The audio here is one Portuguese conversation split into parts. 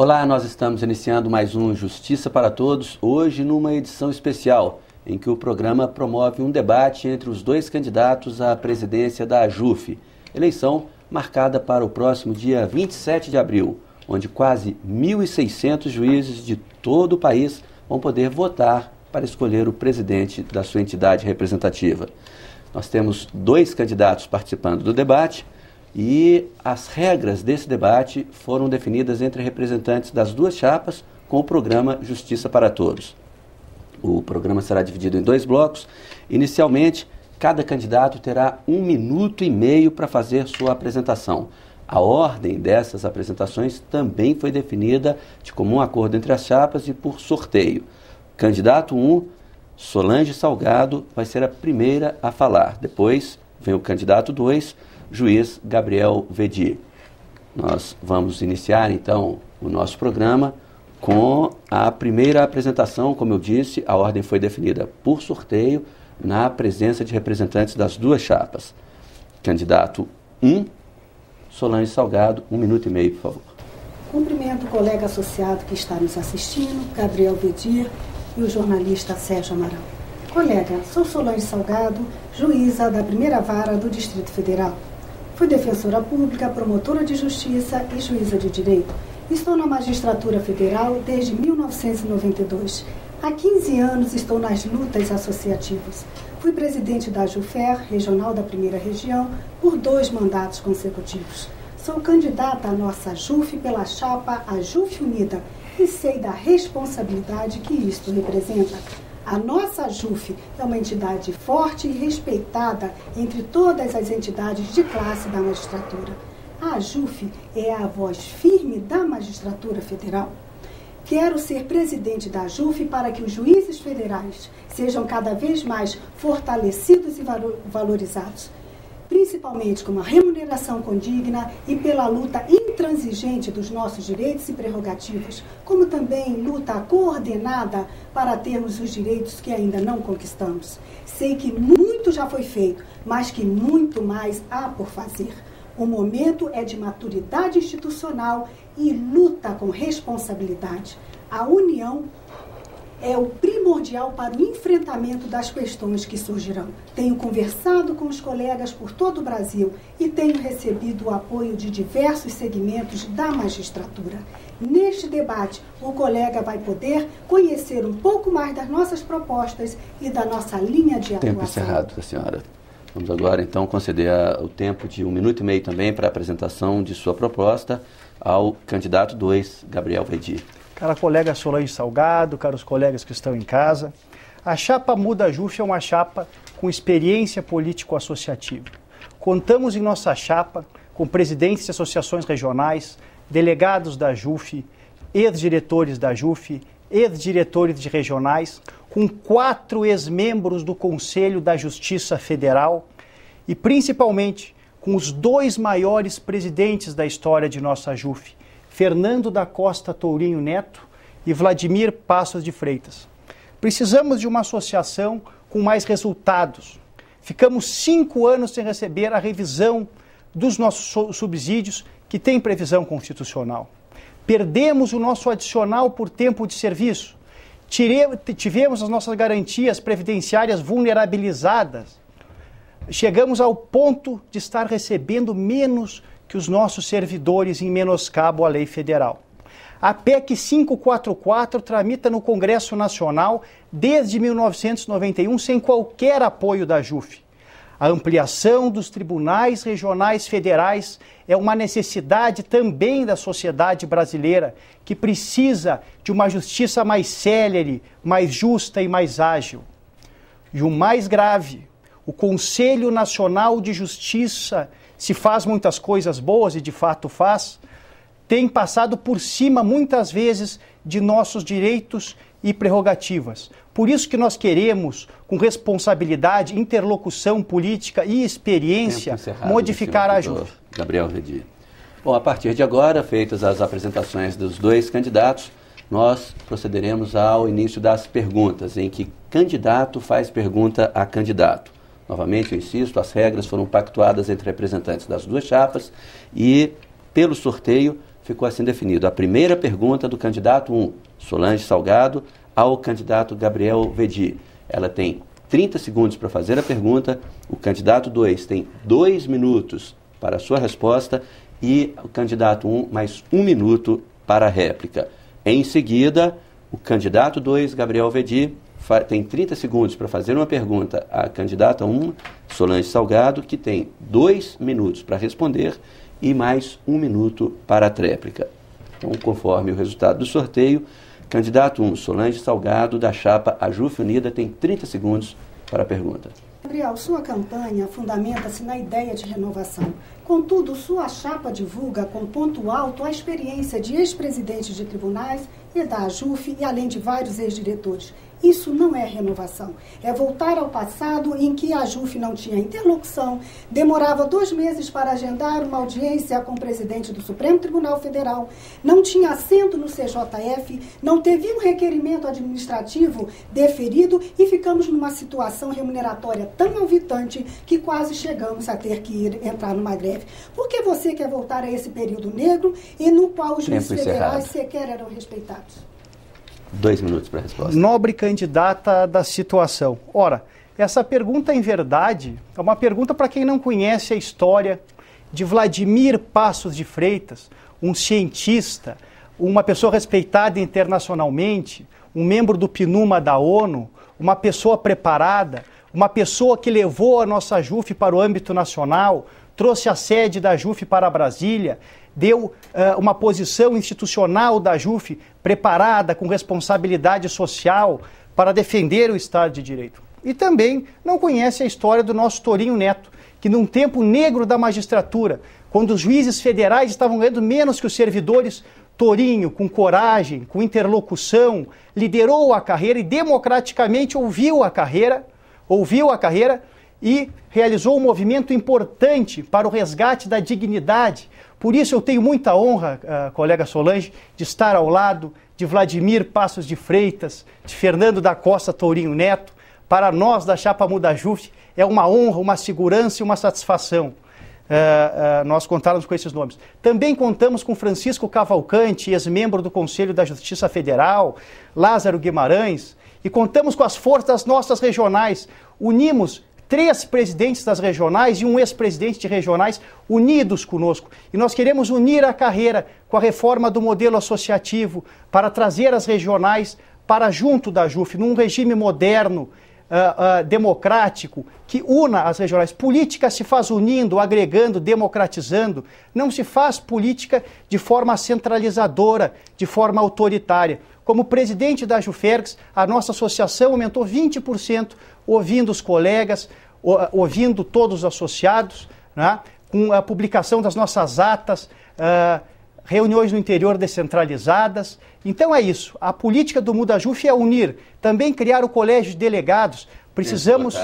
Olá, nós estamos iniciando mais um Justiça para Todos, hoje numa edição especial, em que o programa promove um debate entre os dois candidatos à presidência da AJUF, eleição marcada para o próximo dia 27 de abril, onde quase 1.600 juízes de todo o país vão poder votar para escolher o presidente da sua entidade representativa. Nós temos dois candidatos participando do debate e as regras desse debate foram definidas entre representantes das duas chapas com o programa Justiça para Todos. O programa será dividido em dois blocos. Inicialmente, cada candidato terá 1 minuto e meio para fazer sua apresentação. A ordem dessas apresentações também foi definida de comum acordo entre as chapas e por sorteio. Candidato 1, Solange Salgado, vai ser a primeira a falar. Depois vem o candidato 2, juiz Gabriel Vedi. Nós vamos iniciar, então, o nosso programa com a primeira apresentação. Como eu disse, a ordem foi definida por sorteio, na presença de representantes das duas chapas. Candidato 1, Solange Salgado, 1 minuto e meio, por favor. Cumprimento o colega associado que está nos assistindo, Gabriel Vedi, e o jornalista Sérgio Amaral. Colega, sou Solange Salgado, juíza da primeira vara do Distrito Federal. Fui defensora pública, promotora de justiça e juíza de direito. Estou na magistratura federal desde 1992. Há 15 anos estou nas lutas associativas. Fui presidente da AJUFER, regional da primeira região, por 2 mandatos consecutivos. Sou candidata à nossa AJUF pela chapa AJUF Unida e sei da responsabilidade que isto representa. A nossa AJUF é uma entidade forte e respeitada entre todas as entidades de classe da magistratura. A AJUF é a voz firme da magistratura federal. Quero ser presidente da AJUF para que os juízes federais sejam cada vez mais fortalecidos e valorizados, principalmente com uma remuneração condigna e pela luta intransigente dos nossos direitos e prerrogativas, como também luta coordenada para termos os direitos que ainda não conquistamos. Sei que muito já foi feito, mas que muito mais há por fazer. O momento é de maturidade institucional e luta com responsabilidade. A união é o primordial para o enfrentamento das questões que surgirão. Tenho conversado com os colegas por todo o Brasil e tenho recebido o apoio de diversos segmentos da magistratura. Neste debate, o colega vai poder conhecer um pouco mais das nossas propostas e da nossa linha de atuação. Tempo encerrado, senhora. Vamos agora, então, conceder o tempo de 1 minuto e meio também para a apresentação de sua proposta ao candidato 2, Gabriel Vedi. Cara colega Solange Salgado, caros colegas que estão em casa, a chapa Muda AJUF é uma chapa com experiência político-associativa. Contamos em nossa chapa com presidentes de associações regionais, delegados da AJUF, ex-diretores da AJUF, ex-diretores de regionais, com 4 ex-membros do Conselho da Justiça Federal e principalmente com os 2 maiores presidentes da história de nossa AJUF, Fernando da Costa Tourinho Neto e Vladimir Passos de Freitas. Precisamos de uma associação com mais resultados. Ficamos 5 anos sem receber a revisão dos nossos subsídios, que tem previsão constitucional. Perdemos o nosso adicional por tempo de serviço. Tivemos as nossas garantias previdenciárias vulnerabilizadas. Chegamos ao ponto de estar recebendo menos que os nossos servidores em menoscabo à lei federal. A PEC 544 tramita no Congresso Nacional desde 1991 sem qualquer apoio da AJUF. A ampliação dos tribunais regionais federais é uma necessidade também da sociedade brasileira, que precisa de uma justiça mais célere, mais justa e mais ágil. E o mais grave, o Conselho Nacional de Justiça, se faz muitas coisas boas e de fato faz, tem passado por cima muitas vezes de nossos direitos e prerrogativas. Por isso que nós queremos, com responsabilidade, interlocução política e experiência, modificar a AJUF. Gabriel Vedi. Bom, a partir de agora, feitas as apresentações dos 2 candidatos, nós procederemos ao início das perguntas, em que candidato faz pergunta a candidato. Novamente, eu insisto, as regras foram pactuadas entre representantes das duas chapas e, pelo sorteio, ficou assim definido. A primeira pergunta do candidato 1, Solange Salgado, ao candidato Gabriel Vedi. Ela tem 30 segundos para fazer a pergunta, o candidato 2 tem 2 minutos para a sua resposta e o candidato 1 mais 1 minuto para a réplica. Em seguida, o candidato 2, Gabriel Vedi, tem 30 segundos para fazer uma pergunta à candidata 1, Solange Salgado, que tem 2 minutos para responder e mais 1 minuto para a tréplica. Então, conforme o resultado do sorteio, candidato 1, Solange Salgado, da chapa AJUF Unida, tem 30 segundos para a pergunta. Gabriel, sua campanha fundamenta-se na ideia de renovação. Contudo, sua chapa divulga com ponto alto a experiência de ex-presidentes de tribunais e da AJUF e além de vários ex-diretores. Isso não é renovação. É voltar ao passado em que a AJUF não tinha interlocução, demorava 2 meses para agendar uma audiência com o presidente do Supremo Tribunal Federal, não tinha assento no CJF, não teve um requerimento administrativo deferido e ficamos numa situação remuneratória tão alvitante que quase chegamos a ter que entrar numa greve. Por que você quer voltar a esse período negro e no qual os juízes federais sequer eram respeitados? 2 minutos para a resposta. Nobre candidata da situação. Ora, essa pergunta, em verdade, é uma pergunta para quem não conhece a história de Vladimir Passos de Freitas, um cientista, uma pessoa respeitada internacionalmente, um membro do PNUMA da ONU, uma pessoa preparada, uma pessoa que levou a nossa AJUF para o âmbito nacional, trouxe a sede da AJUF para Brasília, deu uma posição institucional da AJUF preparada, com responsabilidade social, para defender o Estado de Direito. E também não conhece a história do nosso Torinho Neto, que num tempo negro da magistratura, quando os juízes federais estavam ganhando menos que os servidores, Torinho, com coragem, com interlocução, liderou a carreira e democraticamente ouviu a carreira e realizou um movimento importante para o resgate da dignidade. Por isso eu tenho muita honra, colega Solange, de estar ao lado de Vladimir Passos de Freitas, de Fernando da Costa Tourinho Neto. Para nós da chapa Muda AJUF é uma honra, uma segurança e uma satisfação nós contarmos com esses nomes. Também contamos com Francisco Cavalcante, ex-membro do Conselho da Justiça Federal, Lázaro Guimarães, e contamos com as forças das nossas regionais. Unimos 3 presidentes das regionais e um ex-presidente de regionais unidos conosco. E nós queremos unir a carreira com a reforma do modelo associativo para trazer as regionais para junto da AJUF, num regime moderno, democrático, que una as regionais. Política se faz unindo, agregando, democratizando. Não se faz política de forma centralizadora, de forma autoritária. Como presidente da AJUFERGS, a nossa associação aumentou 20%, ouvindo os colegas, ouvindo todos os associados, né, com a publicação das nossas atas, reuniões no interior descentralizadas. Então é isso. A política do Muda AJUF é unir, também criar o colégio de delegados. Precisamos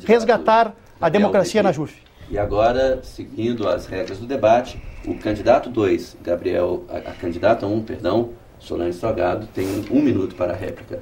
resgatar a democracia na AJUF. E agora, seguindo as regras do debate, o candidato 2, a candidata 1, Solange Salgado, tem 1 minuto para a réplica.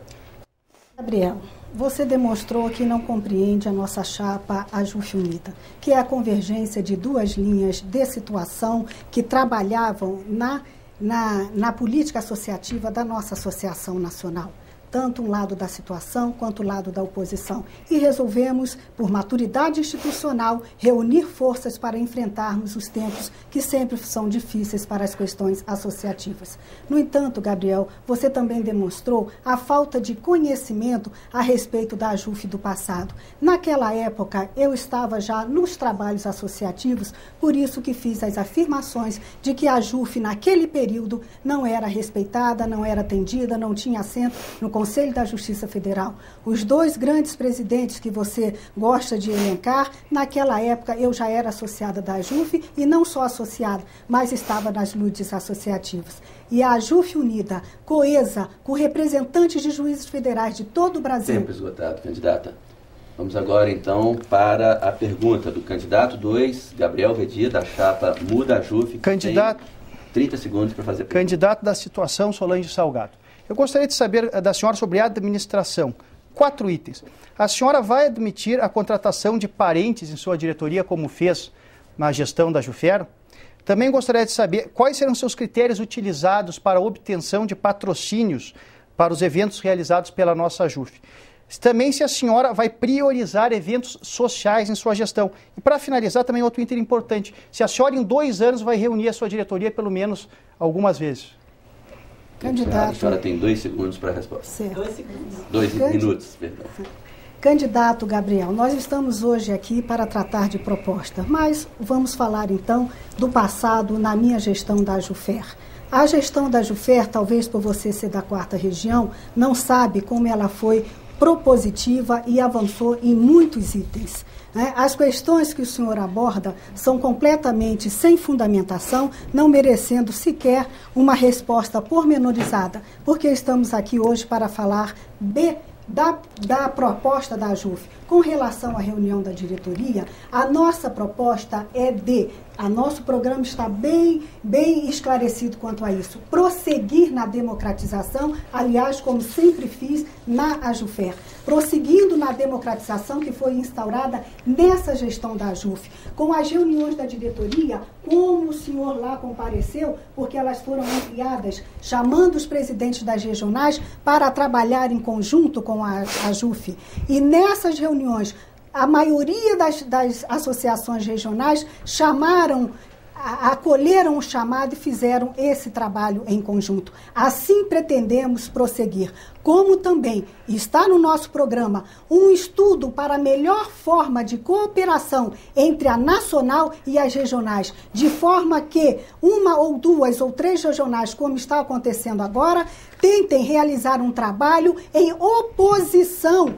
Gabriel, você demonstrou que não compreende a nossa chapa AJUF Unida, que é a convergência de 2 linhas de situação que trabalhavam na política associativa da nossa associação nacional. Tanto um lado da situação quanto o lado da oposição. E resolvemos, por maturidade institucional, reunir forças para enfrentarmos os tempos que sempre são difíceis para as questões associativas. No entanto, Gabriel, você também demonstrou a falta de conhecimento a respeito da AJUF do passado. Naquela época, eu estava já nos trabalhos associativos, por isso que fiz as afirmações de que a AJUF, naquele período, não era respeitada, não era atendida, não tinha assento no Conselho da Justiça Federal. Os 2 grandes presidentes que você gosta de elencar, naquela época eu já era associada da AJUF e não só associada, mas estava nas lutas associativas. E a AJUF Unida, coesa, com representantes de juízes federais de todo o Brasil. Tempo esgotado, candidata. Vamos agora, então, para a pergunta do candidato 2, Gabriel Vedi, da chapa Muda AJUF. Candidato. 30 segundos para fazer a pergunta. Candidato da situação, Solange Salgado. Eu gostaria de saber da senhora sobre a administração. 4 itens. A senhora vai admitir a contratação de parentes em sua diretoria, como fez na gestão da Jufero? Também gostaria de saber quais serão seus critérios utilizados para a obtenção de patrocínios para os eventos realizados pela nossa JUF. Também se a senhora vai priorizar eventos sociais em sua gestão. E para finalizar, também outro item importante, se a senhora em 2 anos vai reunir a sua diretoria pelo menos algumas vezes. Candidato. A senhora tem 2 segundos para a resposta. Certo. 2 segundos. 2 minutos, perdão. Candidato Gabriel, nós estamos hoje aqui para tratar de proposta, mas vamos falar então do passado na minha gestão da JUFER. A gestão da JUFER, talvez por você ser da 4ª região, não sabe como ela foi propositiva e avançou em muitos itens. As questões que o senhor aborda são completamente sem fundamentação, não merecendo sequer uma resposta pormenorizada, porque estamos aqui hoje para falar da proposta da JUF. Com relação à reunião da diretoria, a nossa proposta é nosso programa está bem esclarecido quanto a isso, prosseguir na democratização, aliás, como sempre fiz na AJUFER, prosseguindo na democratização que foi instaurada nessa gestão da JUF, com as reuniões da diretoria, como o senhor lá compareceu, porque elas foram ampliadas, chamando os presidentes das regionais para trabalhar em conjunto com a JUF. E nessas reuniões, a maioria das associações regionais acolheram o chamado e fizeram esse trabalho em conjunto. Assim pretendemos prosseguir. Como também está no nosso programa um estudo para a melhor forma de cooperação entre a nacional e as regionais, de forma que 1 ou 2 ou 3 regionais, como está acontecendo agora, tentem realizar um trabalho em oposição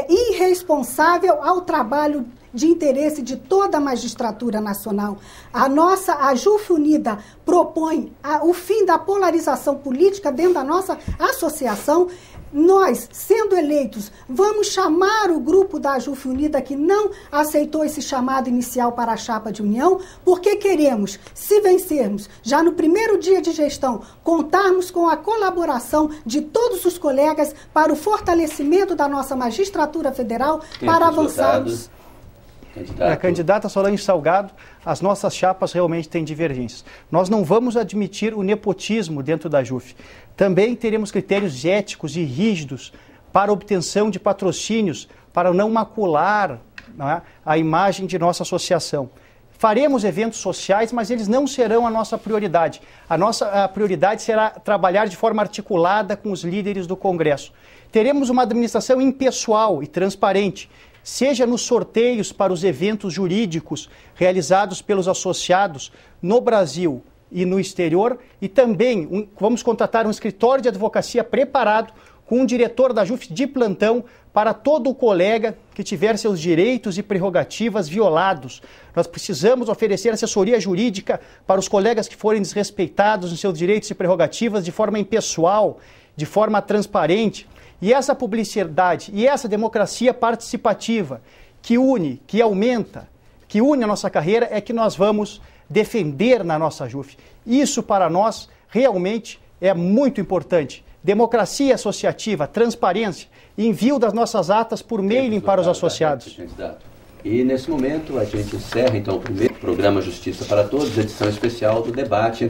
irresponsável ao trabalho de interesse de toda a magistratura nacional. A JUF Unida propõe o fim da polarização política dentro da nossa associação. Nós, sendo eleitos, vamos chamar o grupo da JUF Unida que não aceitou esse chamado inicial para a chapa de união, porque queremos, se vencermos, já no primeiro dia de gestão, contarmos com a colaboração de todos os colegas para o fortalecimento da nossa magistratura federal, para avançarmos. Candidata Solange Salgado, as nossas chapas realmente têm divergências. Nós não vamos admitir o nepotismo dentro da JUF. Também teremos critérios éticos e rígidos para obtenção de patrocínios, para não macular, a imagem de nossa associação. Faremos eventos sociais, mas eles não serão a nossa prioridade. A nossa prioridade será trabalhar de forma articulada com os líderes do Congresso. Teremos uma administração impessoal e transparente, seja nos sorteios para os eventos jurídicos realizados pelos associados no Brasil e no exterior, e também vamos contratar um escritório de advocacia preparado com um diretor da JUF de plantão para todo o colega que tiver seus direitos e prerrogativas violados. Nós precisamos oferecer assessoria jurídica para os colegas que forem desrespeitados nos seus direitos e prerrogativas de forma impessoal, de forma transparente. E essa publicidade e essa democracia participativa que une, que aumenta, que une a nossa carreira é que nós vamos defender na nossa JUF. Isso para nós realmente é muito importante. Democracia associativa, transparência, envio das nossas atas por mailing para os associados. E nesse momento a gente encerra então o primeiro programa Justiça para Todos, edição especial do debate